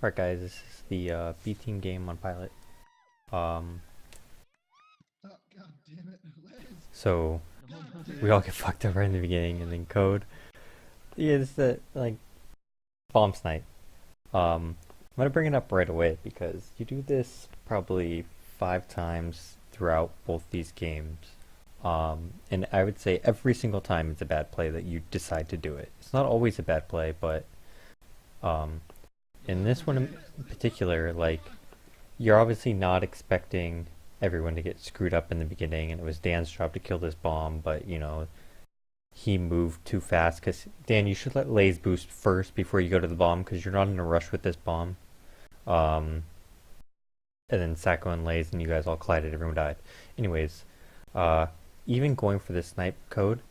Alright guys, this is the B team game on Pilot. Um, Oh, god damn it, Liz. so we all get fucked up right in the beginning, and then code is that like bomb snipe. I'm gonna bring it up right away because you do this probably 5 times throughout both these games. And I would say every single time it's a bad play that you decide to do it. It's not always a bad play, but um, in this one in particular, like, you're obviously not expecting everyone to get screwed up in the beginning, and it was Dan's job to kill this bomb, but he moved too fast. Because Dan, you should let Lays boost first before you go to the bomb, because you're not in a rush with this bomb. And then Sacco and Lays, and you guys all collided, everyone died. Anyways, even going for this snipe code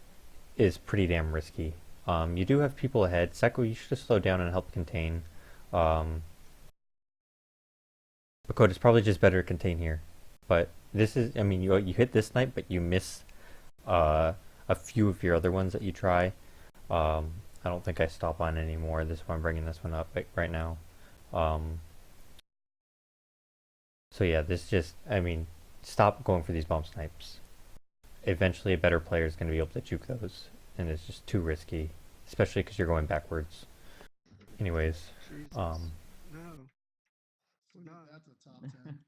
is pretty damn risky. You do have people ahead. Sacco, you should have slowed down and helped contain. But code is probably just better to contain here. But this is, I mean, you hit this snipe, but you miss a few of your other ones that you try. I don't think I stop on anymore. This one, I'm bringing this one up right now. So yeah, this just, I mean, stop going for these bomb snipes. Eventually a better player is going to be able to juke those, and it's just too risky, especially because you're going backwards. Anyways, Jesus. um, No. Look No. at that's a top 10.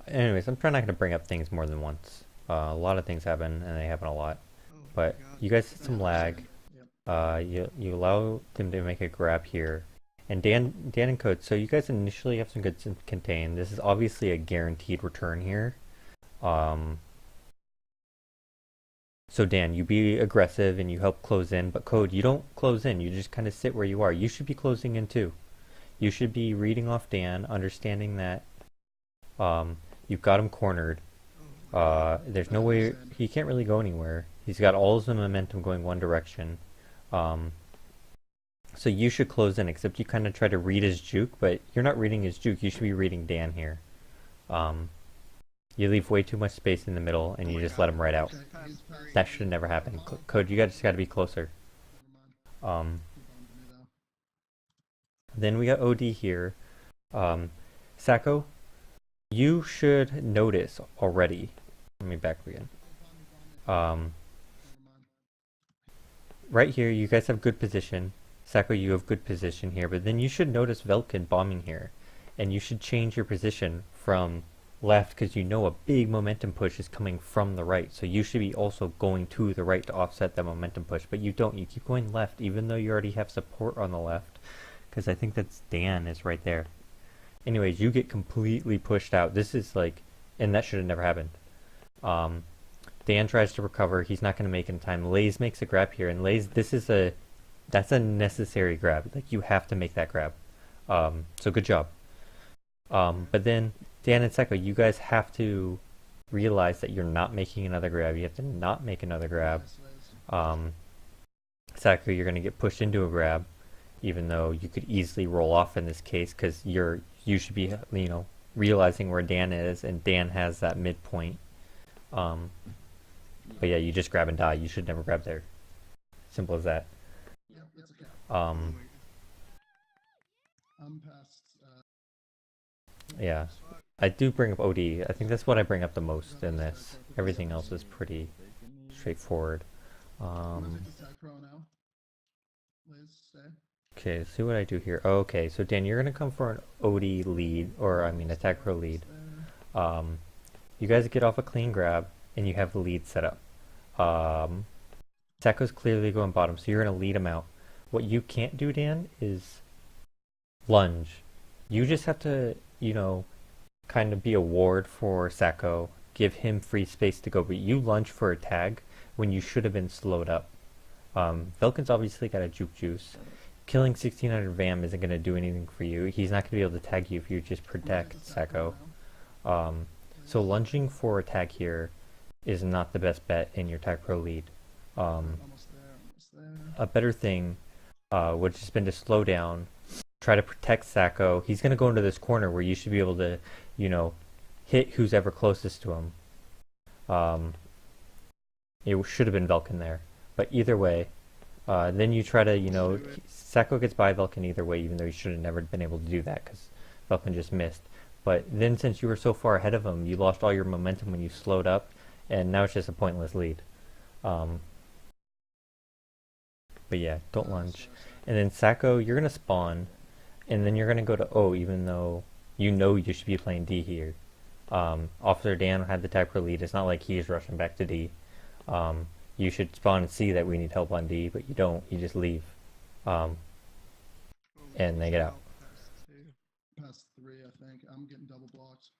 anyways, I'm trying not to bring up things more than once. A lot of things happen, and they happen a lot. Oh my But God. you guys hit some lag. You allow them to make a grab here, and Dan and Code. So you guys initially have some good contain. This is obviously a guaranteed return here. So Dan, you be aggressive and you help close in, but Code, you don't close in. You just kind of sit where you are. You should be closing in too. You should be reading off Dan, understanding that you've got him cornered. There's no way he can't really go anywhere. He's got all of the momentum going one direction. So you should close in, except you kind of try to read his juke, but you're not reading his juke. You should be reading Dan here. You leave way too much space in the middle, and Oh you my just God. let him right out. Okay, he's very That should have never happened. Code, you just got to be closer. Never mind. He bombed me though. Then we got OD here. Sacco, you should notice already. Let me back again. Never mind. Right here, you guys have good position. Sacco, you have good position here, but then you should notice Velkin bombing here. And you should change your position from left, because you know a big momentum push is coming from the right. So you should be also going to the right to offset that momentum push, but you don't. You keep going left, even though you already have support on the left, because I think that's Dan is right there. Anyways, you get completely pushed out. This is like, and that should have never happened. Dan tries to recover. He's not going to make it in time. Lays makes a grab here, and Lays, that's a necessary grab. Like, you have to make that grab. So good job. But then Dan and Sacco, you guys have to realize that you're not making another grab. You have to not make another grab. Sacco, you're going to get pushed into a grab, even though you could easily roll off in this case, because you should be, realizing where Dan is, and Dan has that midpoint. But yeah, you just grab and die. You should never grab there. Simple as that. Yep, it's okay. Oh my I'm past. Yeah. I do bring up OD. I think that's what I bring up the most in this. Everything else is pretty straightforward. I'm gonna take this attack pro now. Liz, stay. Okay, see what I do here. Okay, so Dan, you're gonna come for an OD lead, or I mean attack pro lead. There. You guys get off a clean grab, and you have the lead set up. Sacco's clearly going bottom, so you're gonna lead him out. What you can't do, Dan, is lunge. You just have to, kind of be a ward for Sacco, give him free space to go, but you lunge for a tag when you should have been slowed up. Velkin's obviously got a juke juice. Killing 1600 VAM isn't going to do anything for you. He's not going to be able to tag you if you just protect Sacco. So lunging for a tag here is not the best bet in your tag pro lead. Almost there. A better thing would just been to slow down, try to protect Sacco. He's going to go into this corner where you should be able to, hit who's ever closest to him. It should have been Velkin there. But either way, Then you try to, Sacco gets by Vulcan either way, even though he should have never been able to do that because Vulcan just missed. But then since you were so far ahead of him, you lost all your momentum when you slowed up, and now it's just a pointless lead. Um, but yeah, don't lunge. And then Sacco, you're going to spawn, and then you're going to go to O, even though you know you should be playing D here. Officer Dan had the Typer lead. It's not like he's rushing back to D. You should spawn and see that we need help on D, but you don't. You just leave. And they get out. Past 3, I think. I'm getting double blocked.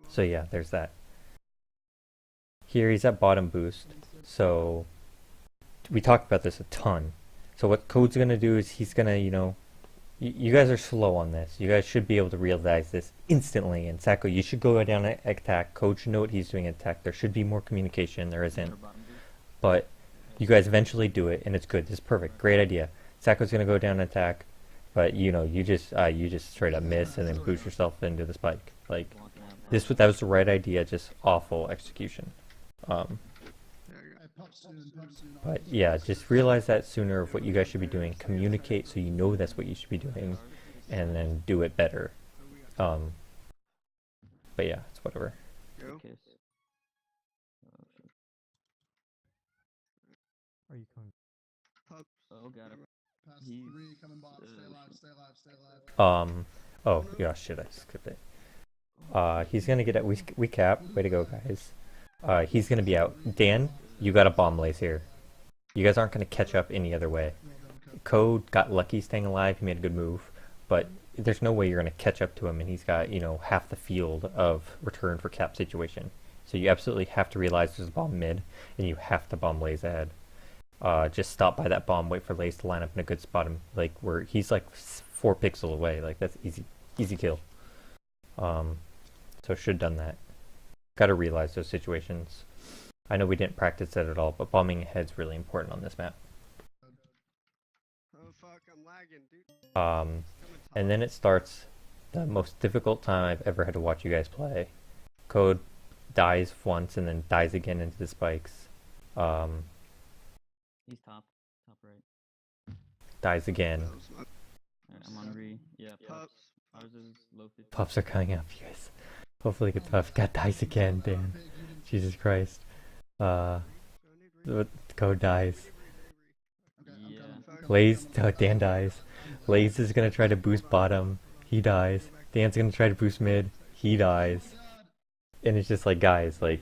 So yeah, there's that. Here he's at bottom boost. So we talked about this a ton. So what Code's gonna do is he's gonna, you guys are slow on this. You guys should be able to realize this instantly. And Sacco, you should go down at attack. Code should know what he's doing at attack. There should be more communication. There isn't. But you guys eventually do it, and it's good. This is perfect. Great idea. Sacco's gonna go down attack, but you just straight up miss and then boost yourself into the spike. Like that was the right idea. Just awful execution. But yeah, just realize that sooner of what you guys should be doing. Communicate so you know that's what you should be doing, and then do it better. But yeah, it's whatever. Are you coming? Oh, got it. Past 3, coming bottom. Stay alive. Oh yeah, shit, I skipped it. He's gonna get at we cap. Way to go, guys. He's gonna be out. Dan, you got a bomb lace here. You guys aren't gonna catch up any other way. Code got lucky staying alive. He made a good move, but there's no way you're gonna catch up to him, and he's got half the field of return for cap situation. So you absolutely have to realize there's a bomb mid, and you have to bomb Lace ahead. Just stop by that bomb, wait for Lace to line up in a good spot, like where he's like 4 pixels away. Like that's easy kill. So should have done that. Gotta realize those situations. I know we didn't practice that at all, but bombing ahead's really important on this map. Oh fuck, I'm lagging, dude. And then it starts the most difficult time I've ever had to watch you guys play. Code dies once and then dies again into the spikes. He's top right. Dies again. Right, I'm on re. Yeah, pups. Ours is low 50. Pups are coming up, you guys. Hopefully get tough. God dies again, damn. Jesus Christ. Code dies. Yeah. Laze, Dan dies. Laze is gonna try to boost bottom. He dies. Dan's gonna try to boost mid. He dies. And it's just like, guys, like,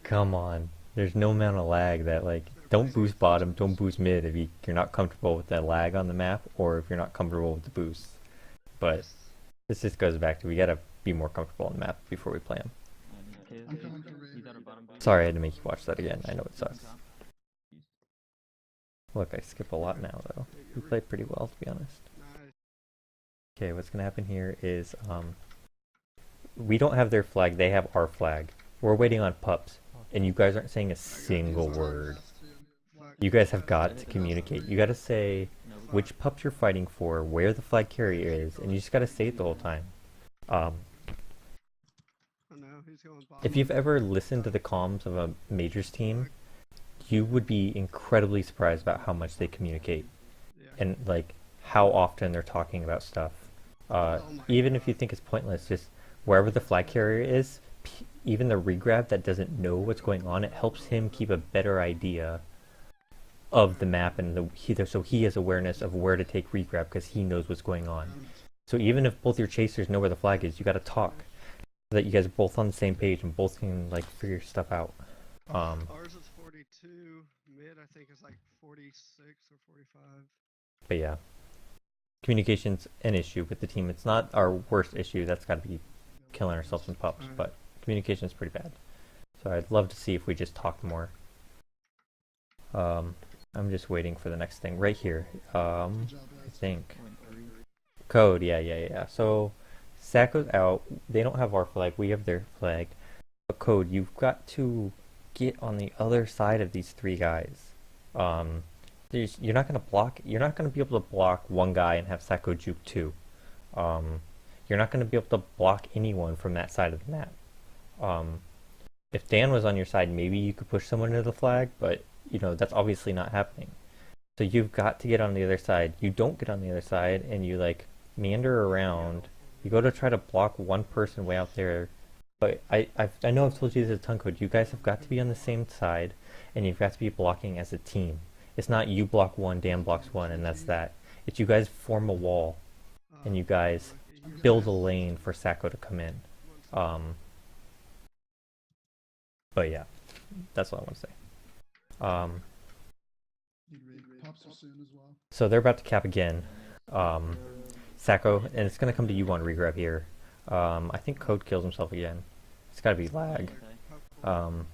come on. There's no amount of lag that, like, don't boost bottom, don't boost mid if you're not comfortable with that lag on the map, or if you're not comfortable with the boost. But this just goes back to we gotta be more comfortable on the map before we play them. Sorry I had to make you watch that again. I know it sucks. Look, I skip a lot now, though. We played pretty well, to be honest. Okay, what's gonna happen here is, we don't have their flag, they have our flag. We're waiting on pups, and you guys aren't saying a single word. You guys have got to communicate. You gotta say which pups you're fighting for, where the flag carrier is, and you just gotta say it the whole time. If you've ever listened to the comms of a Majors team, you would be incredibly surprised about how much they communicate, and like how often they're talking about stuff. Even if you think it's pointless, just wherever the flag carrier is, even the regrab that doesn't know what's going on, it helps him keep a better idea of the map, and so he has awareness of where to take regrab because he knows what's going on. So even if both your chasers know where the flag is, you got to talk so that you guys are both on the same page and both can like figure stuff out. Ours is 42, mid I think is like 46 or 45. But yeah, communication's an issue with the team. It's not our worst issue. That's got to be killing ourselves in pups, but communication's pretty bad. So I'd love to see if we just talked more. I'm just waiting for the next thing right here. I think code. Yeah. So Sacco's out. They don't have our flag. We have their flag. But Code, you've got to get on the other side of these 3 guys. You're not gonna block. You're not gonna be able to block one guy and have Sacco juke 2. You're not gonna be able to block anyone from that side of the map. if Dan was on your side, maybe you could push someone into the flag, but you know that's obviously not happening. So you've got to get on the other side. You don't get on the other side, and you like meander around. You go to try to block one person way out there, but I know I've told you this a ton code. You guys have got to be on the same side, and you've got to be blocking as a team. It's not you block one, Dan blocks one, and that's that. It's you guys form a wall, and you guys build a lane for Sacco to come in. But yeah, that's all I want to say. Pops are soon as well. So they're about to cap again. Sacco, and it's going to come to you on regrab here. I think Code kills himself again. It's got to be lag. Oh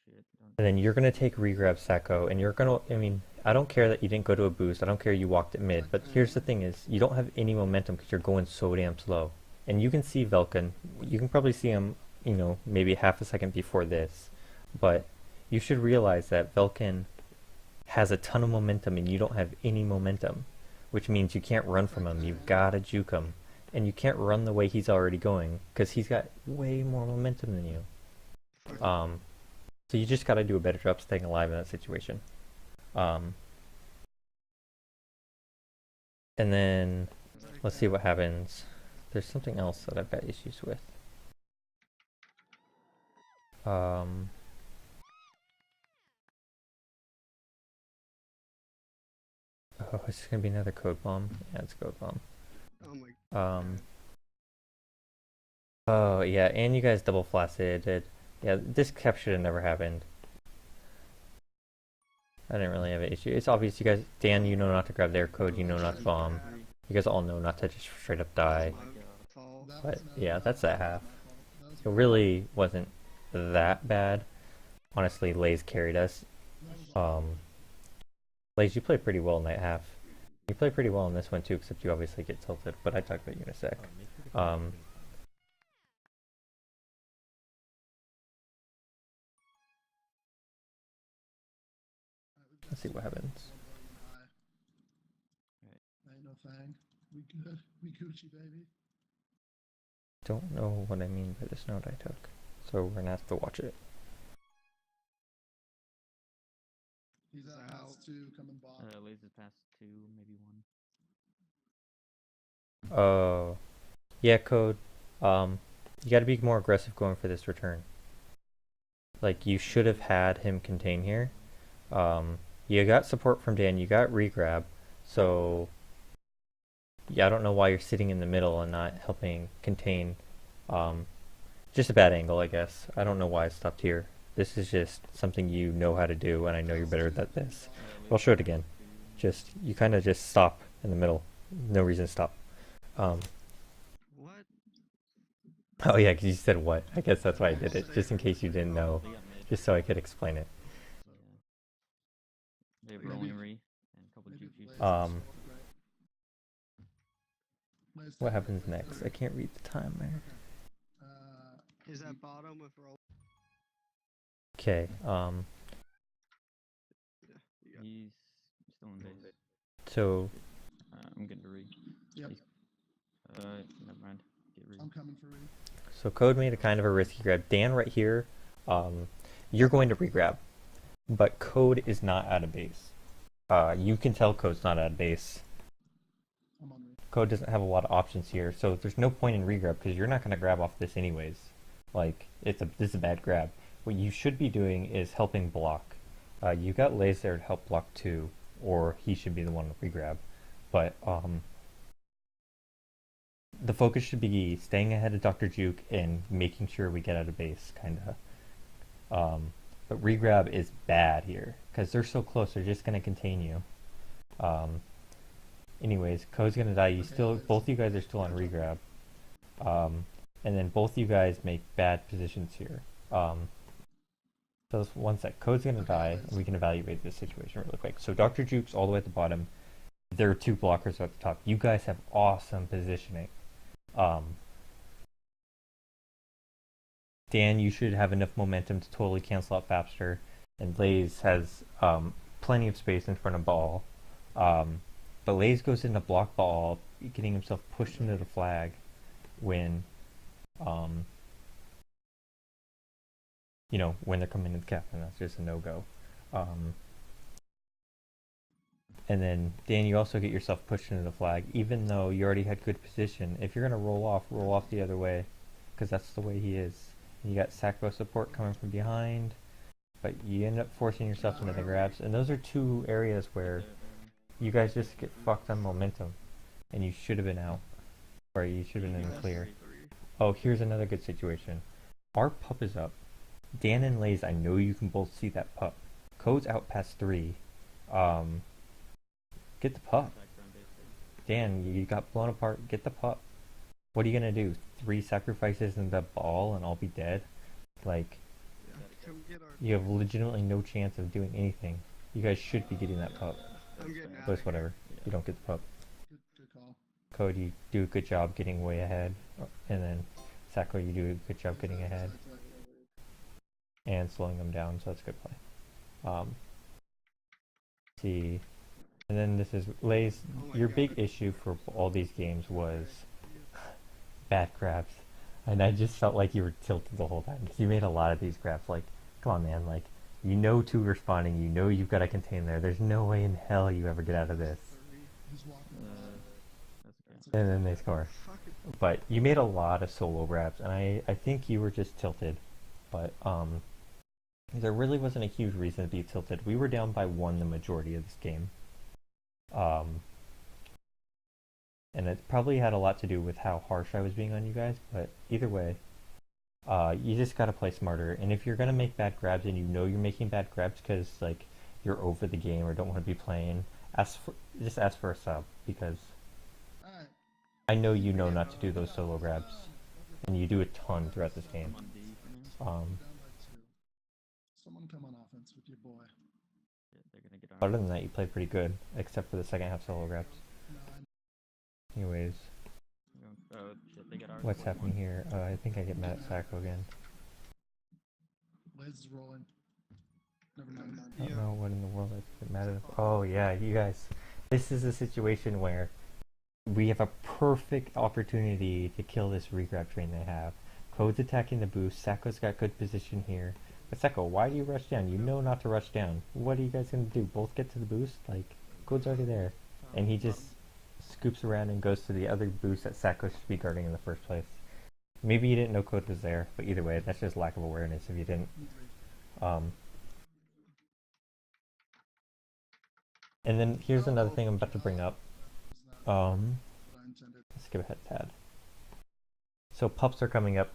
shit. And then you're going to take regrab Sacco, and you're going to, I mean, I don't care that you didn't go to a boost. I don't care you walked at mid. But here's the thing is, you don't have any momentum because you're going so damn slow. And you can see Velkin. You can probably see him, you know, maybe half a second before this. But you should realize that Velkin has a ton of momentum and you don't have any momentum. Which means you can't run from him. You've got to juke him. And you can't run the way he's already going because he's got way more momentum than you. So you just got to do a better job staying alive in that situation. And then let's see what happens. There's something else that I've got issues with. Oh, it's gonna be another code bomb. Yeah, it's a code bomb. Oh my. Oh yeah, and you guys double flaccid. Yeah, this cap should have never happened. I didn't really have an issue. It's obvious you guys, Dan, you know not to grab their code, you know not to bomb. You guys all know not to just straight up die. But yeah, that's that half. It really wasn't that bad. Honestly, Lays carried us. Lays, you played pretty well in that half. You played pretty well in this one too, except you obviously get tilted, but I talk about you in a sec. Let's see what happens. Ain't no thing. We good. We Gucci, baby. Don't know what I mean by this note I took, so we're gonna have to watch it. He's at house 2, coming bomb. Lasers past 2, maybe 1. Oh, yeah, Code. You got to be more aggressive going for this return. Like you should have had him contain here. You got support from Dan. You got regrab. So yeah, I don't know why you're sitting in the middle and not helping contain. Just a bad angle, I guess. I don't know why I stopped here. This is just something you know how to do, and I know you're better at this. I'll show it again. Just you kind of just stop in the middle. No reason to stop. What? Oh yeah, because you said what? I guess that's why I did it, just in case you didn't know, just so I could explain it. They have rolling re and a couple GGs. What happens next? I can't read the timer. Is that bottom with roll? Okay. Yeah, He's still in base. So I'm getting to re. Yep. Never mind. Get re. I'm coming for you. So Code made a kind of a risky grab. Dan right here, you're going to regrab, but Code is not out of base. You can tell Code's not out of base. I'm on me. Code doesn't have a lot of options here, so there's no point in regrab because you're not going to grab off this anyways. Like this is a bad grab. What you should be doing is helping block. You got Lays there to help block too, or he should be the one to regrab. But the focus should be staying ahead of Dr. Juke and making sure we get out of base, kinda. But regrab is bad here because they're so close. They're just gonna contain you. Anyways, Code's gonna die. Both you guys are still on regrab. And then both you guys make bad positions here. So one sec. Code's gonna die, and we can evaluate this situation really quick. So Dr. Juke's all the way at the bottom. There are 2 blockers at the top. You guys have awesome positioning. Dan, you should have enough momentum to totally cancel out Fapster, and Lays has plenty of space in front of ball. But Lays goes into block ball, getting himself pushed into the flag when you know, when they're coming into the cap, and that's just a no-go. And then, Dan, you also get yourself pushed into the flag, even though you already had good position. If you're going to roll off the other way, because that's the way he is. And you got Sacco support coming from behind, but you end up forcing yourself into the grabs. And those are two areas where you guys just get fucked on momentum, and you should have been out, or you should have been in the clear. Oh, here's another good situation. Our pup is up. Dan and Lays, I know you can both see that pup. Code's out past 3. Get the pup. Dan, you got blown apart. Get the pup. What are you gonna do? 3 sacrifices in the ball and I'll be dead? Like, you have legitimately no chance of doing anything. You guys should be getting that pup. But it's whatever. You don't get the pup. Good call. Code, you do a good job getting way ahead. And then Sacco, you do a good job getting ahead. And slowing them down, so that's a good play. See. And then this is Lays. Your big issue for all these games was bad grabs, and I just felt like you were tilted the whole time because you made a lot of these grabs. Like, come on, man! Like, you know, 2 responding. You know you've got to contain there. There's no way in hell you ever get out of this. And then they score. But you made a lot of solo grabs, and I think you were just tilted. But there really wasn't a huge reason to be tilted. We were down by 1 the majority of this game. And it probably had a lot to do with how harsh I was being on you guys, but either way, you just gotta play smarter. And if you're gonna make bad grabs and you know you're making bad grabs because like you're over the game or don't want to be playing, just ask for a sub, because I know you know not to do those solo grabs, and you do a ton throughout this game. Someone come on offense with your boy. Other than that, you played pretty good, except for the second half solo grabs. Anyways, what's happening here? I think I get mad at Sacco again. Liz is rolling. Never mind. I don't know what in the world I get mad at. Oh yeah, you guys. This is a situation where we have a perfect opportunity to kill this regrab train they have. Code's attacking the boost. Sacco's got good position here. But Sacco, why do you rush down? You know not to rush down. What are you guys gonna do? Both get to the boost? Like, Code's already there. And he just scoops around and goes to the other boost that Sacco should be guarding in the first place. Maybe you didn't know Code was there, but either way, that's just lack of awareness if you didn't. And then here's another thing I'm about to bring up. Let's skip ahead a tad. So pups are coming up.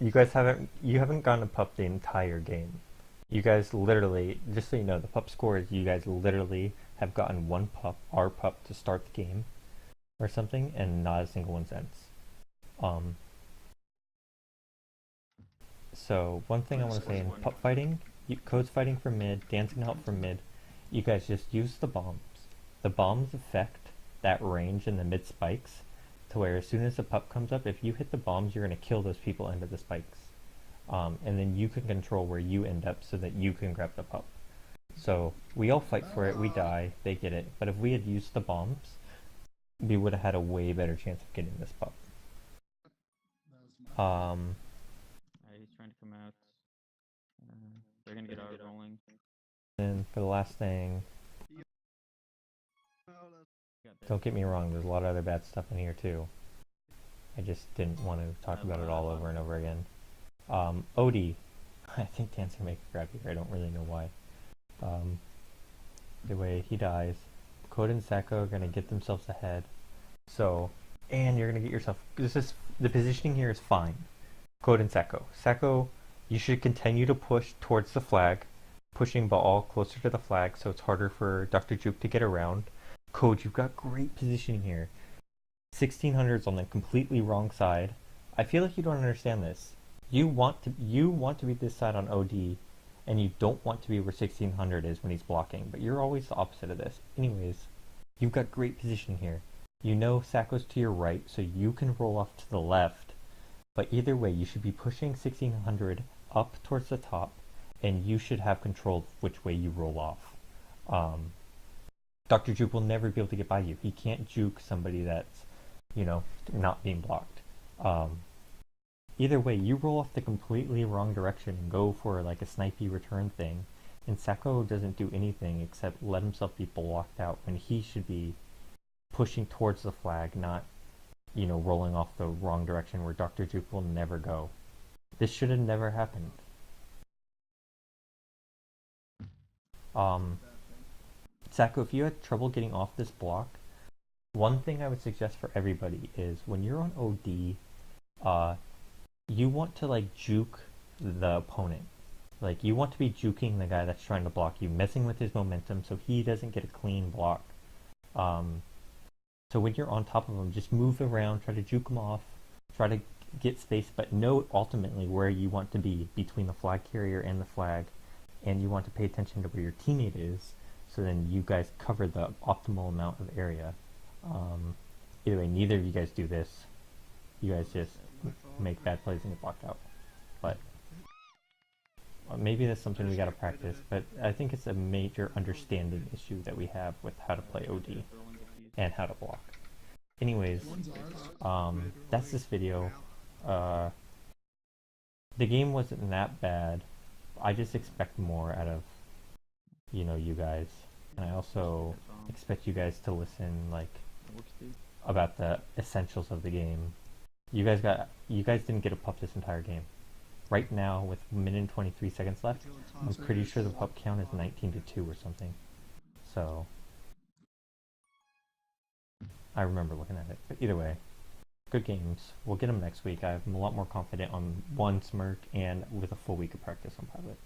You haven't gotten a pup the entire game. You guys literally, just so you know, the pup score is you guys literally have gotten 1 pup, our pup, to start the game or something, and not a single one's ends. So one thing I want to say in pup fighting, Code's fighting for mid, Dan's gonna help from mid. You guys just use the bombs. The bombs affect that range in the mid spikes, to where as soon as the pup comes up, if you hit the bombs, you're going to kill those people into the spikes. And then you can control where you end up so that you can grab the pup. So we all fight for it, we die, they get it. But if we had used the bombs, we would have had a way better chance of getting this pup. He's trying to come out. They're gonna get out rolling. And for the last thing, don't get me wrong, there's a lot of other bad stuff in here too. I just didn't want to talk about it all over and over again. Odie, I think Dan's gonna make a grab here, I don't really know why. The way he dies, Code and Sacco are gonna get themselves ahead. So, and you're gonna get yourself, the positioning here is fine. Code and Sacco. Sacco, you should continue to push towards the flag, pushing ball closer to the flag so it's harder for Dr. Juke to get around. Code, you've got great positioning here. 1600's on the completely wrong side. I feel like you don't understand this. You want to be this side on OD, and you don't want to be where 1600 is when he's blocking, but you're always the opposite of this. Anyways, you've got great position here. You know Sacco's to your right, so you can roll off to the left, but either way, you should be pushing 1600 up towards the top, and you should have control of which way you roll off. Dr. Juke will never be able to get by you. He can't juke somebody that's, not being blocked. either way, you roll off the completely wrong direction and go for like a snipey return thing, and Sacco doesn't do anything except let himself be blocked out when he should be pushing towards the flag, not, you know, rolling off the wrong direction where Dr. Duke will never go. This should have never happened. Sacco, if you had trouble getting off this block, one thing I would suggest for everybody is when you're on OD, you want to like juke the opponent. Like you want to be juking the guy that's trying to block you, messing with his momentum so he doesn't get a clean block. So when you're on top of him, just move around, try to juke him off, try to get space, but know ultimately where you want to be between the flag carrier and the flag, and you want to pay attention to where your teammate is, so then you guys cover the optimal amount of area. Either way, neither of you guys do this. You guys just make bad plays and get blocked out. But maybe that's something we gotta practice, but I think it's a major understanding issue that we have with how to play OD and how to block. Anyways, that's this video. The game wasn't that bad. I just expect more out of, you know, you guys. And I also expect you guys to listen, like, about the essentials of the game. You guys didn't get a pup this entire game. Right now, with a minute and 23 seconds left, I'm pretty sure the pup count is 19-2 or something. So I remember looking at it. But either way, good games. We'll get them next week. I'm a lot more confident on one Smirk and with a full week of practice on Pilot.